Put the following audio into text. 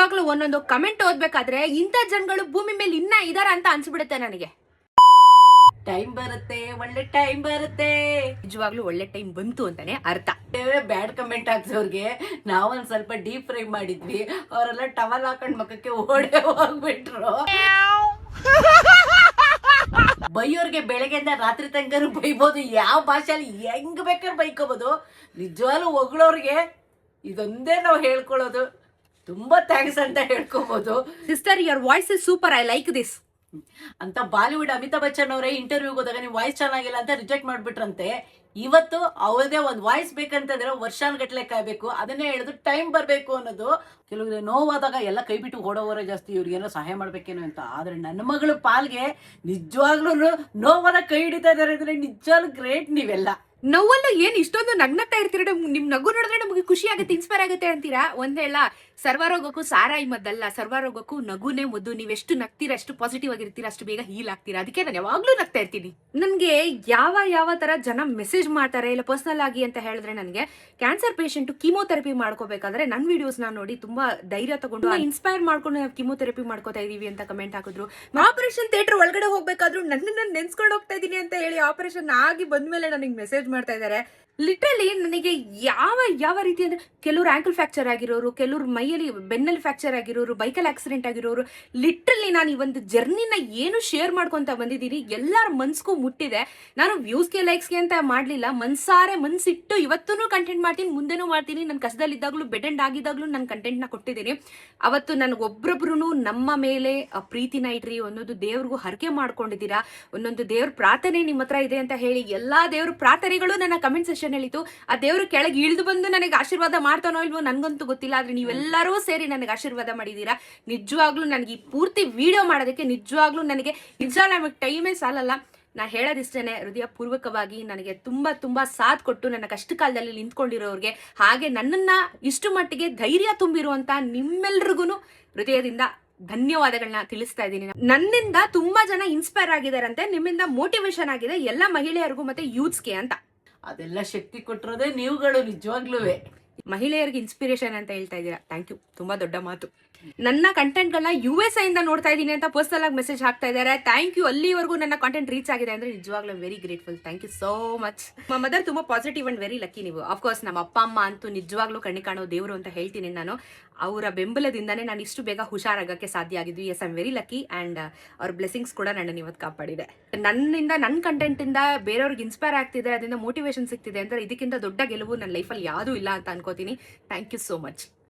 ನಿಜವಾಗ್ಲೂ ಒಂದೊಂದು ಕಮೆಂಟ್ ಓದ್ಬೇಕಾದ್ರೆ ಇಂಥ ಜನಗಳು ಭೂಮಿ ಮೇಲೆ ಇನ್ನ ಇದಾರ ಅಂತ ಅನ್ಸ್ಬಿಡುತ್ತೆ ನನಗೆ. ಟೈಮ್ ಬರುತ್ತೆ, ಒಳ್ಳೆ ಟೈಮ್ ಬರುತ್ತೆ. ನಿಜವಾಗ್ಲೂ ಒಳ್ಳೆ ಟೈಮ್ ಬಂತು ಅಂತಾನೆ ಅರ್ಥ. ಬ್ಯಾಡ್ ಕಮೆಂಟ್ ಹಾಕ್ಸೋರ್ಗೆ ನಾವೊಂದ್ ಸ್ವಲ್ಪ ಡೀಪ್ ಫ್ರೈ ಮಾಡಿದ್ವಿ, ಅವರೆಲ್ಲ ಟವಲ್ ಹಾಕೊಂಡ್ ಮಕ್ಕಕ್ಕೆ ಓಡೇ ಹೋಗ್ಬಿಟ್ರು. ಬೈಯೋರ್ಗೆ ಬೆಳಗ್ಗೆಯಿಂದ ರಾತ್ರಿ ತನಕ ಬೈಬೋದು, ಯಾವ ಭಾಷೆಯಲ್ಲಿ ಹೆಂಗ್ ಬೇಕಾದ್ರೆ ಬೈಕೋಬಹುದು. ನಿಜವಾಗ್ಲೂ ಹೊಗಳೋರ್ಗೆ ಇದೊಂದೇ ನಾವು ಹೇಳ್ಕೊಳ್ಳೋದು, ತುಂಬಾ ಥ್ಯಾಂಕ್ಸ್ ಅಂತ ಹೇಳ್ಕೋಬಹುದು. Sister, your voice is super, I like this ಅಂತ ಬಾಲಿವುಡ್ ಅಮಿತಾಬ್ ಬಚ್ಚನ್ ಅವರೇ ಇಂಟರ್ವ್ಯೂಗೆ ಹೋದಾಗ ನೀವು ವಾಯ್ಸ್ ಚೆನ್ನಾಗಿಲ್ಲ ಅಂತ ರಿಜೆಕ್ಟ್ ಮಾಡ್ಬಿಟ್ರಂತೆ. ಇವತ್ತು ಅವ್ರದೇ ಒಂದು ವಾಯ್ಸ್ ಬೇಕಂತಂದ್ರೆ ವರ್ಷಾನ್ಗಟ್ಲೆ ಕಾಯ್ಬೇಕು. ಅದನ್ನೇ ಹೇಳಿದ್ರು ಟೈಮ್ ಬರ್ಬೇಕು ಅನ್ನೋದು. ಕೆಲವ್ರಿಗೆ ನೋವಾದಾಗ ಎಲ್ಲ ಕೈ ಬಿಟ್ಟು ಓಡೋವರೇ ಜಾಸ್ತಿ, ಇವ್ರಿಗೇನೋ ಸಹಾಯ ಮಾಡ್ಬೇಕೇನೋ ಅಂತ. ಆದ್ರೆ ನನ್ನ ಮಗಳು ಪಾಲ್ಗೆ ನಿಜವಾಗ್ಲೂ ನೋವನ್ನ ಕೈ ಹಿಡಿತಾ ಇದಾರೆ ಅಂದ್ರೆ ನಿಜವಾಗ್ಲೂ ಗ್ರೇಟ್ ನೀವೆಲ್ಲ. ನೋವಲ್ಲೂ ಏನ್ ಇಷ್ಟೊಂದು ನಗ್ನಗ್ತಾ ಇರ್ತೀರ, ನಿಮ್ ನಗು ನೋಡಿದ್ರೆ ನಮಗೆ ಖುಷಿ ಆಗುತ್ತೆ, ಇನ್ಸ್ಪೈರ್ ಆಗುತ್ತೆ ಅಂತೀರಾ. ಒಂದ್ ಹೇಳ, ಸರ್ವಾರೋಗಕ್ಕೂ ಸಾರಾಯಿ ಮದ್ದಲ್ಲ, ಸರ್ವಾರೋಗಕ್ಕೂ ನಗುನೇ ಮದ್ದು. ನೀವೆಷ್ಟು ನಗ್ತೀರಾ, ಅಷ್ಟು ಪಾಸಿಟಿವ್ ಆಗಿರ್ತೀರಾ, ಅಷ್ಟು ಬೇಗ ಹೀಲ್ ಆಗ್ತೀರಾ. ಅದಕ್ಕೆ ನಾನು ಯಾವಾಗ್ಲೂ ನಗ್ತಾ ಇರ್ತೀನಿ. ನನ್ಗೆ ಯಾವ ತರ ಜನ ಮೆಸೇಜ್ ಮಾಡ್ತಾರೆ ಇಲ್ಲ ಪರ್ಸನಲ್ ಆಗಿ ಅಂತ ಹೇಳಿದ್ರೆ, ನನಗೆ ಕ್ಯಾನ್ಸರ್ ಪೇಷಂಟ್ ಕೀಮೋಥೆರಪಿ ಮಾಡ್ಕೋಬೇಕಾದ್ರೆ ನನ್ನ ವಿಡಿಯೋಸ್ ನೋಡಿ ತುಂಬಾ ಧೈರ್ಯ ತಗೊಂಡು ಇನ್ಸ್ಪೈರ್ ಮಾಡ್ಕೊಂಡು ನಾವು ಕೀಮೋಥೆರಪಿ ಮಾಡ್ಕೋತಾ ಇದೀವಿ ಅಂತ ಕಮೆಂಟ್ ಹಾಕಿದ್ರು. ಆಪರೇಷನ್ ಥಿಯೇಟರ್ ಒಳಗಡೆ ಹೋಗ್ಬೇಕಾದ್ರೂ ನನ್ನ ನೆನ್ಸ್ಕೊಂಡು ಹೋಗ್ತಾ ಇದೀನಿ ಅಂತ ಹೇಳಿ ಆಪರೇಷನ್ ಆಗಿ ಬಂದ್ಮೇಲೆ ನನಗೆ ಮೆಸೇಜ್ ಮಾಡ್ತಾ ಇದ್ದಾರೆ. ಲಿಟ್ರಲಿ ನನಗೆ ಯಾವ ರೀತಿ ಅಂದ್ರೆ, ಕೆಲವರು ಆಂಕಲ್ ಫ್ರಾಕ್ಚರ್ ಆಗಿರೋರು, ಕೆಲವರು ಮೈಯಲ್ಲಿ ಬೆನ್ನಲ್ಲಿ ಫ್ರಾಕ್ಚರ್ ಆಗಿರೋರು, ಬೈಕಲ್ಲಿ ಆಕ್ಸಿಡೆಂಟ್ ಆಗಿರೋರು. ಲಿಟ್ರಲಿ ನಾನು ಈ ಒಂದು ಜರ್ನಿನ ಏನು ಶೇರ್ ಮಾಡ್ಕೊಂತ ಬಂದಿದ್ದೀನಿ, ಎಲ್ಲರ ಮನ್ಸ್ಗೂ ಮುಟ್ಟಿದೆ. ನಾನು ವ್ಯೂಸ್ಗೆ ಲೈಕ್ಸ್ಗೆ ಅಂತ ಮಾಡ್ಲಿಲ್ಲ, ಮನ್ಸಿಟ್ಟು ಇವತ್ತೂ ಕಂಟೆಂಟ್ ಮಾಡ್ತೀನಿ, ಮುಂದೆನೂ ಮಾಡ್ತೀನಿ. ನನ್ನ ಕಷ್ಟದಲ್ಲಿದ್ದಾಗ್ಲೂ ಬೆಡ್ ಎಂಡ್ ಆಗಿದ್ದಾಗ್ಲೂ ನನ್ನ ಕಂಟೆಂಟ್ನ ಕೊಟ್ಟಿದ್ದೀನಿ. ಅವತ್ತು ನನಗೊಬ್ಬೊಬ್ರು ನಮ್ಮ ಮೇಲೆ ಪ್ರೀತಿನ ಇಟ್ರಿ, ಒಂದೊಂದು ದೇವ್ರಿಗೂ ಹರಕೆ ಮಾಡ್ಕೊಂಡಿದ್ದೀರಾ, ಒಂದೊಂದು ದೇವ್ರ ಪ್ರಾರ್ಥನೆ ನಿಮ್ಮ ಹತ್ರ ಇದೆ ಅಂತ ಹೇಳಿ ಎಲ್ಲಾ ದೇವ್ರ ಪ್ರಾರ್ಥನೆಗಳು ನನ್ನ ಕಮೆಂಟ್ ಸೆಷನ್ ಹೇಳಿತು. ಆ ದೇವರು ಕೆಳಗೆ ಇಳಿದು ಬಂದು ನನಗೆ ಆಶೀರ್ವಾದ ಮಾಡ್ತಾನೋ ಇಲ್ವೋ ನನ್ಗಂತೂ ಗೊತ್ತಿಲ್ಲ. ಆದ್ರೆ ನೀವೆಲ್ಲರೂ ಸೇರಿ ನನಗೆ ಆಶೀರ್ವಾದ ಮಾಡಿದೀರಾ. ನಿಜವಾಗ್ಲೂ ನನಗೆ ಈ ಪೂರ್ತಿ ವಿಡಿಯೋ ಮಾಡೋದಕ್ಕೆ ನಿಜವಾಗ್ಲೂ ನನಗೆ ನಮಗೆ ಟೈಮೇ ಸಾಲಲ್ಲ. ನಾ ಹೇಳೋದಿಷ್ಟೇನೆ, ಹೃದಯ ಪೂರ್ವಕವಾಗಿ ನನಗೆ ತುಂಬಾ ಸಾಥ್ ಕೊಟ್ಟು ನನ್ನ ಕಷ್ಟ ಕಾಲದಲ್ಲಿ ನಿಂತ್ಕೊಂಡಿರೋರಿಗೆ, ಹಾಗೆ ನನ್ನನ್ನ ಇಷ್ಟು ಮಟ್ಟಿಗೆ ಧೈರ್ಯ ತುಂಬಿರುವಂತ ನಿಮ್ಮೆಲ್ರಿಗೂ ಹೃದಯದಿಂದ ಧನ್ಯವಾದಗಳನ್ನ ತಿಳಿಸ್ತಾ ಇದ್ದೀನಿ. ನನ್ನಿಂದ ತುಂಬಾ ಜನ ಇನ್ಸ್ಪೈರ್ ಆಗಿದಾರಂತೆ, ನಿಮ್ಮಿಂದ ಮೋಟಿವೇಶನ್ ಆಗಿದೆ ಎಲ್ಲ ಮಹಿಳೆಯರಿಗೂ ಮತ್ತೆ ಯೂತ್ಸ್ಗೆ ಅಂತ. ಅದೆಲ್ಲ ಶಕ್ತಿ ಕೊಟ್ಟಿರೋದೇ ನೀವುಗಳು. ನಿಜವಾಗ್ಲೂ ಮಹಿಳೆಯರಿಗೆ ಇನ್ಸ್ಪಿರೇಷನ್ ಅಂತ ಹೇಳ್ತಾ ಇದ್ದೀರಾ, ಥ್ಯಾಂಕ್ ಯು, ತುಂಬಾ ದೊಡ್ಡ ಮಾತು. ನನ್ನ ಕಂಟೆಂಟ್ ಗಳನ್ನ USA ಇಂದ ನೋಡ್ತಾ ಇದ್ದೀನಿ ಅಂತ ಪರ್ಸನಲ್ ಆಗಿ ಮೆಸೇಜ್ ಹಾಕ್ತಾ ಇದ್ದಾರೆ. ಥ್ಯಾಂಕ್ ಯು, ಅಲ್ಲಿವರೆಗೂ ನನ್ನ ಕಂಟೆಂಟ್ ರೀಚ್ ಆಗಿದೆ ಅಂದ್ರೆ ನಿಜವಾಗ್ಲೂ very grateful. Thank you so much. Mother ತುಂಬಾ ಪಾಸಿಟಿವ್ ಅಂಡ್ ವೆರಿ ಲಕ್ಕಿ ನೀವು. ಅಫ್ಕೋರ್ಸ್ ನಮ್ಮ ಅಪ್ಪ ಅಮ್ಮ ಅಂತೂ ನಿಜವಾಗ್ಲೂ ಕಣ್ಣಿ ಕಾಣೋ ದೇವರು ಅಂತ ಹೇಳ್ತೀನಿ ನಾನು. ಅವರ ಬೆಂಬಲದಿಂದಾನೇ ನಾನು ಇಷ್ಟು ಬೇಗ ಹುಷಾರಾಗಕ್ಕೆ ಸಾಧ್ಯ ಆಗಿದ್ವಿ. Yes, I am very lucky and ಅವ್ರ ಬ್ಲೆಸಿಂಗ್ಸ್ ಕೂಡ ನನ್ನನ್ನು ಇವತ್ತು ಕಾಪಾಡಿದೆ. ನನ್ನಿಂದ, ನನ್ನ ಕಂಟೆಂಟ್ ಇಂದ ಬೇರೆಯವ್ರಿಗೆ ಇನ್ಸ್ಪೈರ್ ಆಗ್ತಿದೆ, ಅದರಿಂದ ಮೋಟಿವೇಶನ್ ಸಿಗ್ತಿದೆ ಅಂದ್ರೆ ಇದಕ್ಕಿಂತ ದೊಡ್ಡ ಗೆಲುವು ನನ್ನ ಲೈಫಲ್ಲಿ ಯಾವುದೂ ಇಲ್ಲ ಅಂತ ಅನ್ಕೋತೀನಿ. Thank you so much.